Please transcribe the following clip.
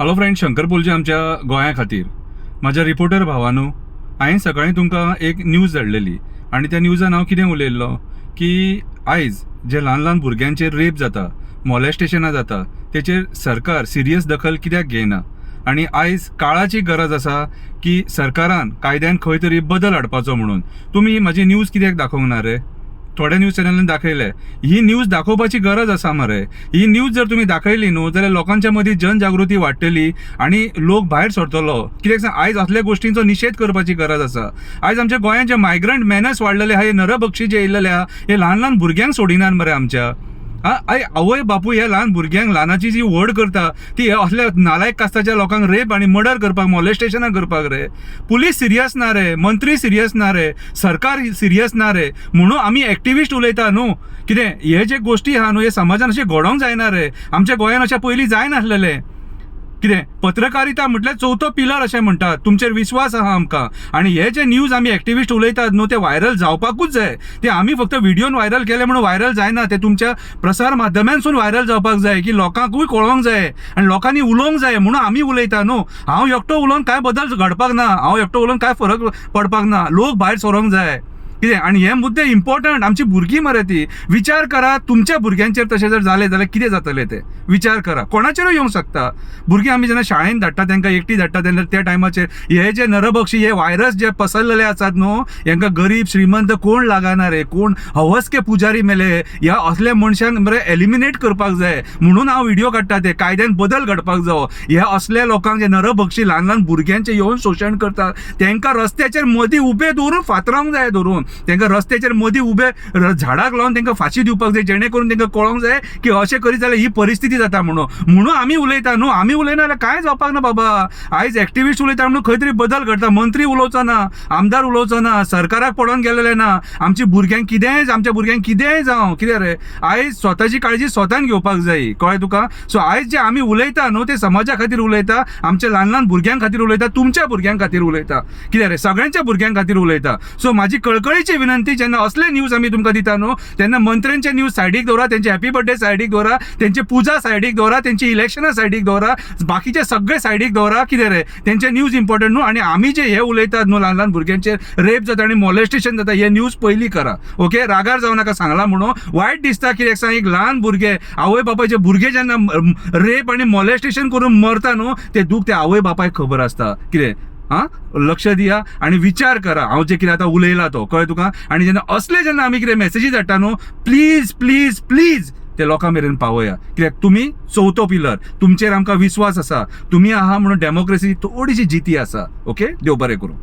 Hello friend, Shankar पोलजे आमच्या गोंया खातीर. म्हाज्या रिपोर्टर भावानू, हांवें सकाळीं तुमकां एक न्यूज धाडलेली आनी त्या न्यूजान हांव कितें उलयल्लो की आयज जे ल्हान ल्हान भुरग्यांचेर रेप जाता, मॉलेस्टेशनां जाता, तेचेर सरकार सिरियस दखल कित्याक घेयना. आनी आयज काळाची गरज आसा की सरकारान कायद्यान खंय तरी बदल हाडपाचो म्हणून. तुमी म्हाजी न्यूज कित्याक दाखोवंक ना रे? थोड्या न्यूज चॅनलांनी दाखयले. ही न्यूज दाखोवपाची गरज आसा मरे. ही न्यूज जर तुम्ही दाखयली न्हू जाल्यार लोकांच्या मदीं जनजागृती वाडटली आनी लोक भायर सरतलो. कित्याक सांग, आयज असल्या गोष्टींचो निशेध करपाची गरज आसा. आयज आमच्या गोंयांत जे मायग्रंट मॅनर्स वाडलेले आहा, हे नरभक्षी जे येयलेले आहा, हे ल्हान ल्हान भुरग्यांक सोडिनात मरे आमच्या. आवय बापूय हे ल्हान भुरग्यांक ल्हानाची जी व्हड करता ती असल्या नालायक कास्ताच्या लोकांक रेप आनी मर्डर करपाक, मॉलेस्टेशनां करपाक रे. पुलीस सिरियस ना रे, मंत्री सिरियस ना रे, सरकार सिरियस ना रे. म्हणून आमी एक्टिविस्ट उलयता न्हू. कितें हे जे गोष्टी आहा न्हू, हे समाजान अशें घडोवंक जायना रे. आमच्या गोंयांत अशें पयलीं जायनासलेलें. कितें पत्रकारिता म्हटल्यार चवथो पिलर अशें म्हणटात. तुमचेर विश्वास आहा आमकां. आनी हे जे न्यूज आमी एक्टिविस्ट उलयतात न्हू, ते व्हायरल जावपाकूच जाय. ते आमी फक्त व्हिडिओन व्हायरल केले म्हणून व्हायरल जायना. ते तुमच्या प्रसार माध्यमांतसून व्हायरल जावपाक जाय की लोकांकूय कळोवंक जाय आनी लोकांनी उलोवंक जाय. म्हणून आमी उलयता न्हू. हांव एकटो उलोवन काय बदल घडपाक ना, हांव एकटो उलोवन काय फरक पडपाक ना. लोक भायर सरोंक जाय. कितें आनी हे मुद्दे इम्पॉर्टंट. आमची भुरगीं मरे ती. विचार करा, तुमच्या भुरग्यांचेर तशें जर जालें जाल्यार कितें जातलें तें विचार करा. कोणाचेरूय येवंक शकता. भुरगीं आमी जेन्ना शाळेंत धाडटा, तांकां एकटी धाडटा तेन्ना त्या टायमाचेर हे जे नरभक्षी, हे व्हायरस जे पसरलेले आसात न्हू, हांकां गरीब श्रीमंत कोण लागना रे. कोण हवसके पुजारी मेले. ह्या असल्या मनशांक मरे एलिमिनेट करपाक जाय. म्हणून हांव व्हिडिओ काडटा. ते कायद्यान बदल घडपाक जावो. ह्या असल्या लोकांक जे नरभक्षी ल्हान ल्हान भुरग्यांचे येवन शोशण करतात, तांकां रस्त्याचेर मदीं उबे दवरून फातरावंक जाय. धरून तांकां रस्त्याचेर मदीं उबे झाडाक लावन तांकां फाशी दिवपाक जाय, जेणे करून तांकां कळोंक जाय की अशें करीत जाल्यार ही परिस्थिती जाता म्हणून आमी उलयता न्हू. आमी उलयना जाल्यार कांय जावपाक ना बाबा. आयज एक्टिविस्ट उलयता म्हणून खंय तरी बदल घडटा. मंत्री उलोवचो ना, आमदार उलोवचो ना, सरकाराक पडोवन गेलेले ना. आमच्या भुरग्यांक कितेंय जावं. कितें रे, आयज स्वताची काळजी स्वतान घेवपाक जाय. कळ्ळें तुका? सो आयज जे आमी उलयता न्हू, ते समाजा खातीर उलयता, आमच्या ल्हान ल्हान भुरग्यां खातीर उलयता, तुमच्या भुरग्यां खातीर उलयता. कितें रे, सगळ्यांच्या भुरग्यां खातीर उलयता. सो म्हाजी कळकळीची विनंती, जेन्ना असले न्यूज आमी तुमकां दिता न्हू, तेन्ना मंत्र्यांचे न्यूज सायडीक दवरा, तेंचे हॅपी बर्थडे सायडीक दवरा, तेंची पुजा सायडीक दवरा, तेंची इलेक्शनां सायडीक दवरा, बाकीचे सगळे सायडीक दवरा. कितें रे, तेंचे न्यूज इम्पॉर्टंट न्हू. आनी आमी जे हे उलयतात न्हू, ल्हान ल्हान भुरग्यांचेर रेप जाता आनी मॉलेस्टेशन जाता, हे न्यूज पयलीं करा. ओके, रागार जावं नाका सांगला म्हणून. वायट दिसता. कित्याक सांग, एक ल्हान भुरगे, आवय बापायचे भुरगे जेन्ना रेप आनी मॉलेस्टेशन करून मरता न्हू, ते दूख त्या आवय बापायक खबर आसता. कितें लक्ष दिया आनी विचार करा. हांव जे कितें आतां उलयला तो, कळ्ळें तुका? आनी जेन्ना आमी कितें मॅसेजी धाडटा न्हू, प्लीज प्लीज प्लीज ते लोकां मेरेन पावया. कित्याक तुमी चवथो पिलर, तुमचेर आमकां विश्वास आसा. तुमी आहा म्हणून डेमोक्रेसी थोडीशी जिती आसा. ओके, देव बरें करूं.